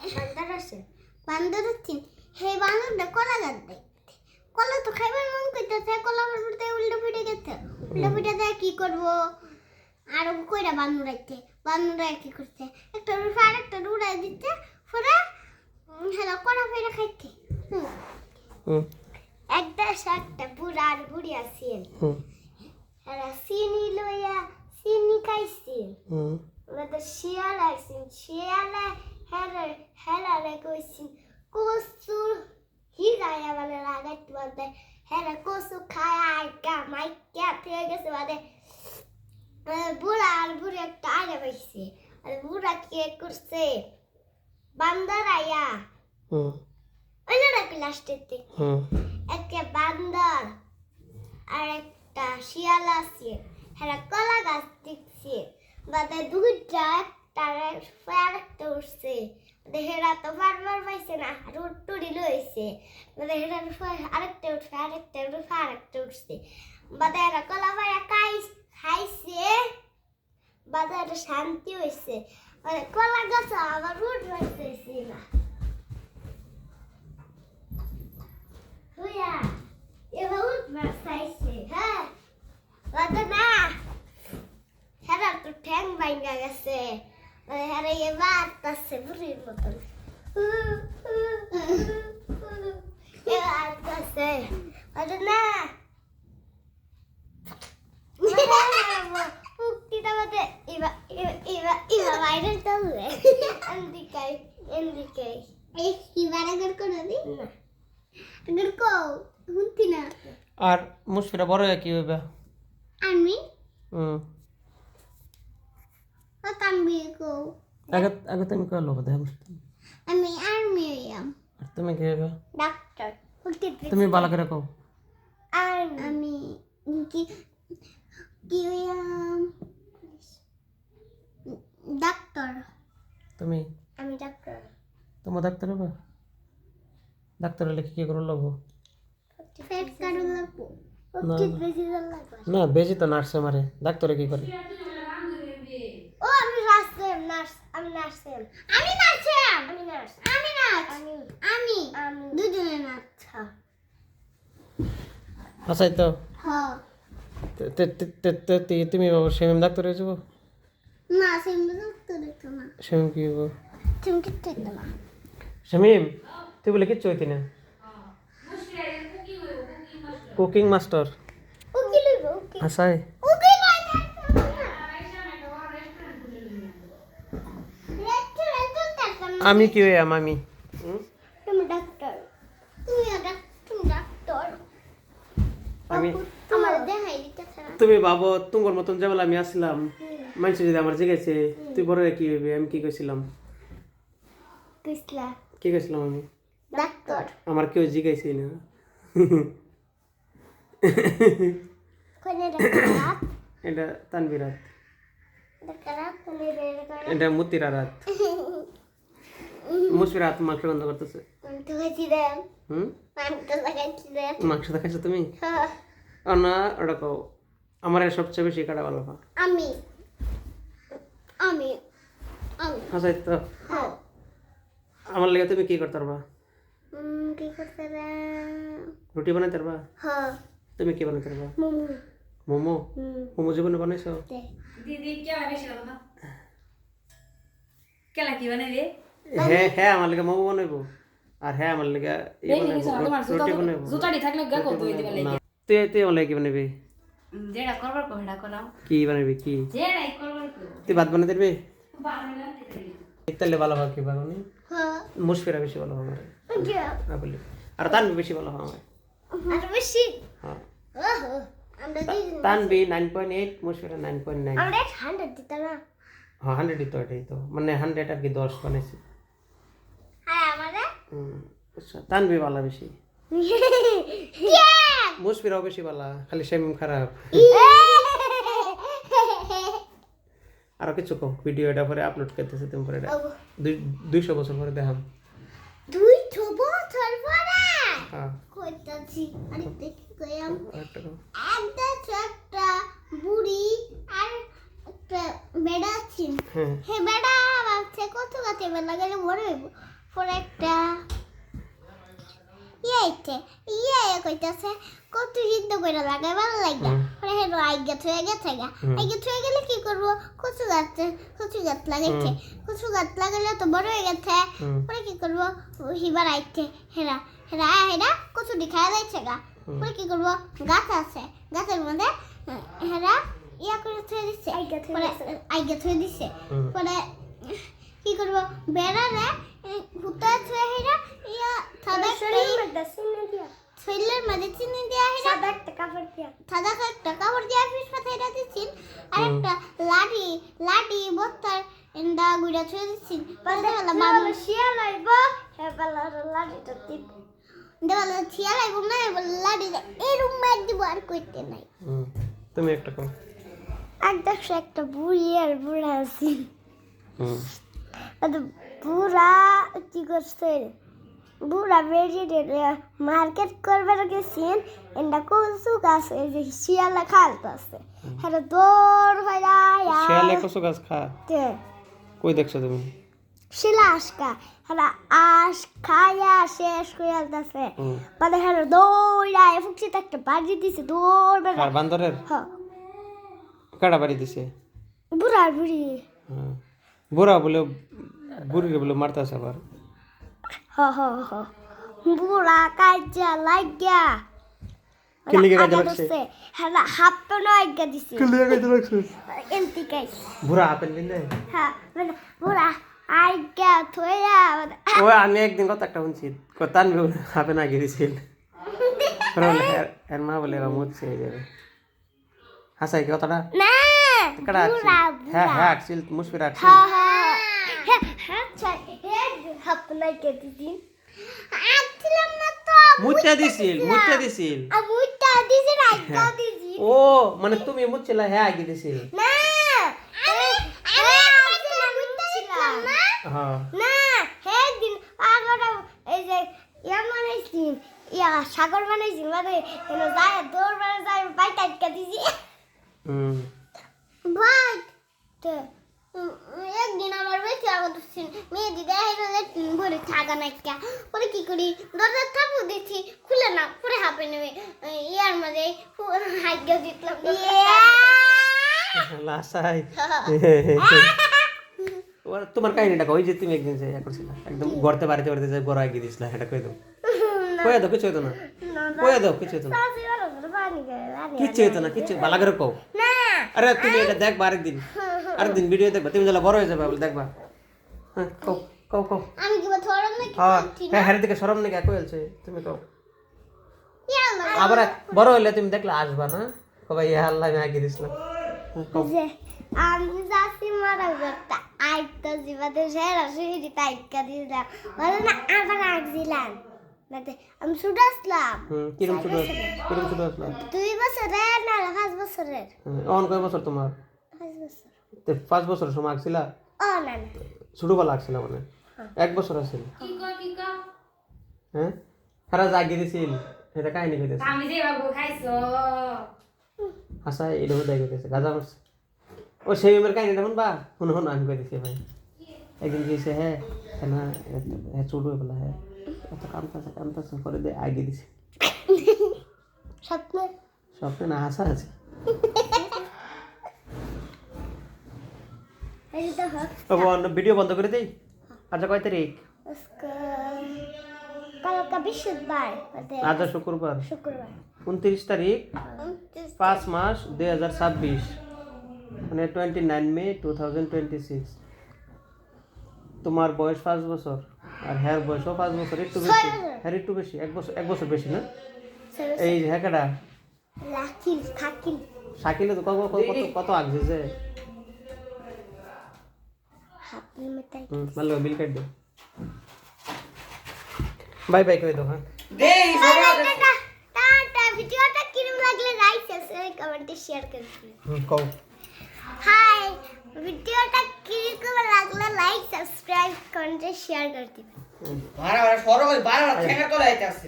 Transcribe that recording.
বান্দর আছে বান্দর হচ্ছে হে বান্দরটা কলা গাছ দেখতে কলা তো খাইবার মন করতেছে কলা পড়তে উল্টো ফুটে গেছে উল্টো ফুটে যায় কি করব আর কইরা বান্দর কি করছে একটা রুফা আর একটা উড়াই দিতে পরে হেলা কলা ফেরা খাইতে একটা বুড়া আর বুড়ি আছেন এরা চিনি লইয়া চিনি খাইছেন ওদের শিয়াল আইছেন শিয়ালে হেলা কইছেন কসু হিরায়া বলে লাগাইতে বলতে হেলা কসু খায় আইকা মাইকা থেকে গেছে বাদে বুড়া আর বুড়ি একটা আগে পাইছে আর বুড়া কি করছে বান্দর আয়া ওইটা কি লাস্টেতে একটা বান্দর আর একটা শিয়াল আছে হেরা কলা গাছ দেখছে বাদে দুইটা একটা উঠছে হেরা তো বারবার পাইছে না আর উঠটুরি লইছে বাদে হেরা আরেকটা উঠছে বাদে এরা কলা পায়া খাইছে বাদে এটা শান্তি হয়েছে মানে কলা গাছ আবার উঠ পাইতেছি না হুইয়া এবার উঠবার চাইছে হ্যাঁ বাদে না হেরা তো ঠ্যাং ভাঙ্গা গেছে হেরা এবার আসছে বুড়ির মতন এবার আসছে বাদে না মুক্তিটা বাদে এবার বাইরে চলবে এদিকে এই এবার আগর করে দি না আগর কো হুনতি না আর মুশফিরা বড় হয়ে কি হবে আমি তানবি কো আগে তুমি কল হবে দেখো আমি আর্মি হইয়াম আর তুমি কি হবে ডাক্তার তুমি ভালো করে কও আর আমি কি হইয়াম ডাক্তার তুমি আমি ডাক্তার তোমার ডাক্তার হবে ডাক্তার হলে কি করে লাগবো পেট কাটু লাগবো বেশি লাগবে না বেশি তো নার্সে মারে ডাক্তারে কি করে ও আমি নার্স দুজনে নার্স আচ্ছাই তো হ্যাঁ তুমি বাবা সেম ডাক্তার হয়ে যাবো না সেম ডাক্তার তো না সেম কি হবো তুমি কি ঠিক না শামিম তুই বলে কিচ্ছু হইতি না কুকিং মাস্টার ও কি লইব ওকে আসাই ওকে নাই আমি কি হইয়াম আমি তুমি ডাক্তার আমি আমার দেখাই দিতেছ না তুমি ভাবো তোমার মতন যেমন আমি আসলাম মানুষ যদি আমার জিজ্ঞাসে তুই বড় কি হইবে আমি কি কইছিলাম কইছলা কি কইছিলাম আমি ডাক্তার আমার কেউ জিজ্ঞাসি না কোনে ডাক্তার এটা তানবিরাত ডাক্তার কোনে বের করে এটা মুতিরা রাত মুশফিরাত মাংস গন্ধ করতেছে আমি তো খাইছিলাম আমি তো লাগাইছিলাম মাংস দেখাইছো তুমি হ্যাঁ না ওটা কও আমার সবচেয়ে বেশি কাটা ভালো পা আমি আমি আমি আচ্ছা তো হ্যাঁ আমার লাগে তুমি কি করতে পারবা কি করতে রে রুটি বানাইতে পারবা হ্যাঁ তুমি কি বানাইতে পারবা মোমো মোমো মোমো জীবনে বানাইছো दीदी क्या बेशी रहा क्या लगी बने रे হ্যাঁ হ্যাঁ আমার লাগে মোমো বানাইবো আর হ্যাঁ আমার লাগে রুটি বানাইবো জুতাটি থাকলে গা কত হইতে পারে তুই তুই আমার লাগে কি বানাবি যেটা করবার কো হেডা করাও কি বানাবি কি যেটাই করবার কো তুই ভাত বানাইতে পারবি বানাইলা তাহলে ভালো হয় কি বানানি হ্যাঁ মুশফিরা বেশি ভালো হয় আমার যা না বলি আর তানবি বেশি ভালো হয় আমার আর বেশি হ্যাঁ ওহো আমরা দিই তানবি 9.8 মুশফিরা 9.9 আমরা 100 দিতা না হ্যাঁ 100 তো এটাই তো মানে 100 আর কি 10 বানাইছি হ্যাঁ আমারে আচ্ছা তানবি ভালো বেশি ইয়া মুশফিরাও বেশি ভালো খালি সেম খারাপ আর কিছু কো ভিডিও এটা পরে আপলোড করতেছে তুমি পরে 200 বছর পরে দেখাম 200 বছর পরে হ্যাঁ কইতাছি আরে দেখি কইয়াম একটা একটা বুড়ি আর একটা বেড়া ছিল হ্যাঁ হে বেড়া ভাবছে কত গাছে বেলা গেলে বড় হইব পরে একটা ইয়ে কইতাছে কত হিদ্ধ করে লাগাই ভালো লাগে পরে হেরো আইগা থয়ে গেছে গা আইগা থয়ে গেলে কি করব কচু গাছ লাগাইছে কচু গাছ লাগালে তো বড় হয়ে গেছে পরে কি করব হিবার আইছে হেরা কচু খাওয়া যাইছে গা পরে কি করব গাছ আছে গাছের মধ্যে হেরা ইয়া করে থয়ে দিচ্ছে আইগা থয়ে দিচ্ছে পরে কি করব বেড়ারে হুতা থয়ে হেরা ইয়া সাদা শরীরের মধ্যে চিনি দিয়া হেরা সাদা একটা কাপড় দিয়া ফিস পাতা হেরা দিচ্ছেন আর একটা লাঠি বত্তার এন্ডা গুড়া থয়ে দিচ্ছেন পাল্লা মানুষ শিয়াল আইব হে পাল্লা লাঠিটা টিপ দেওয়ালে শিয়াল আইব না লাঠি এরকম মার দিব আর কইতে নাই তুমি একটা কও আর দেখো একটা বুড়া আছে বুড়া কি করছে বুড়া বেরিয়ে মার্কেট করবার গেছেন এন্ডা কচু গাছ এই যে শিয়ালা খালতাছে হ্যাঁ দৌড় হইয়া শিয়ালে কচু গাছ খা কই দেখছো তুমি শিলা আশকা হ্যাঁ আশ খায়া শেষ হয়ে আলতাছে মানে হ্যাঁ দৌড়া ফুকছিতে একটা বাড়ি দিছে দৌড় বেড়া আর বান্দরের হ্যাঁ কাটা বাড়ি দিছে বুড়ি বুড়া বলে বুড়িরে বলে মারতাছে আবার বুড়া কাজা লাগিয়া কি লিগে কাজে লাগছে হ্যাঁ হাফ প্যান্ট আইগা দিছে কি লিগে কাজে লাগছে এমতি গাইস বুড়া আপেল বিলে হ্যাঁ মানে বুড়া আইগা থইয়া ও আমি একদিন কথা একটা শুনছি কথান আপে না গিয়েছিল এর মা বলে মুছে যাবে হাসাই কি কথাটা না কাটা হ্যাঁ আকছিল মুশফির আকছিল হ্যাঁ হাফ প্যান্ট আইগা দিছি আছিলাম না তো মুছে দিছিল মুইটা দিছি আইগা দিছি ও মানে তুমি মুছলা হ্যাঁ আগে দিছিল না হ্যাঁ না হে দিন আগরা এই যে ইয়া বানাইছি ইয়া সাগর বানাইছি মানে এনো যায় দৌড় মানে যায় বাইক আটকা দিছি বাইক তো একদিন আমার বেশি আগত মেয়ে দিদা হেরে ভরে থাকা নাইকা পরে কি করি দরজা থাপু দিছি খুলে না পরে হাপে নেবে ইয়ার মধ্যে হাইগা দিতলাম লাসাই তোমার কাহিনীটা কই যে তুমি একদিন যে করছিল একদম গড়তে বাড়িতে যে গড়া গিয়ে দিছিলা এটা কই দাও কিছু হতো না কিছু হতো না কিচ্ছু হতো না কিচ্ছু ভালো করে কও আরে তুমি এটা দেখবা আরেকদিন ভিডিও দেখবা তুমি যখন বড় হয়ে যাবে দেখবা হ্যাঁ কও আমি কি থরম নাকি হ্যাঁ হ্যাঁ দিকে শরম নাকি কইলছে তুমি কও আবার বড় হইলে তুমি দেখলে আসবা না কবা ইয়া আল্লাহ আমি আগে দিছিলাম যে আমি যাচ্ছি মারা করতে আইতো জীবাতে সেরা সুইটি টাইকা দিলাম বলে না আবার আসছিলাম আমি ছুটে আসলাম কিরম ছোট আসলাম 2 বছরের না 5 বছরের অন কয় বছর তোমার 5 বছর তে 5 বছর সময় আসছিলা না ছোট বেলা আসছিল মানে 1 বছর আসছিল কি কর হ্যাঁ খারা জাগি দিছিল এটা কাহিনী কইতেছে আমি যে বাবু খাইছো হাসা এটা হুদাই কইতেছে গাজা মারছে ও সেই মেয়ের কাহিনীটা শুনবা শুন আমি কইতেছি ভাই একদিন গিয়েছে হ্যাঁ না হ্যাঁ ছোট হয়ে বলা হ্যাঁ এত কামতাছে করে দে আগে দিছে স্বপ্নে না হাসা আছে ভিডিও বন্ধ করে দেই আচ্ছা কয় তারিখ কালকে বৃহস্পতিবার আজ শুক্রবার 29 তারিখ 5 মাস 2026 মানে 29 মে 2026 তোমার বয়স 5 বছর আর হ্যার বয়সও 5 বছর একটু বেশি হ্যার একটু বেশি 1 বছর বেশি না এই হ্যাঁ কেডা শাকিলে তো কত আগছে যে মাল্লো বিল কাট দে বাই বাই কই দাও হ্যাঁ টাটা ভিডিওটা কিরম লাগলে লাইক সাবস্ক্রাইব কমেন্টে শেয়ার করে দিন কও হাই ভিডিওটা কিরকম লাগলে লাইক সাবস্ক্রাইব কমেন্টে শেয়ার করে দিন বারবার সরো বারবার ঠেকা তোলা আইতাছে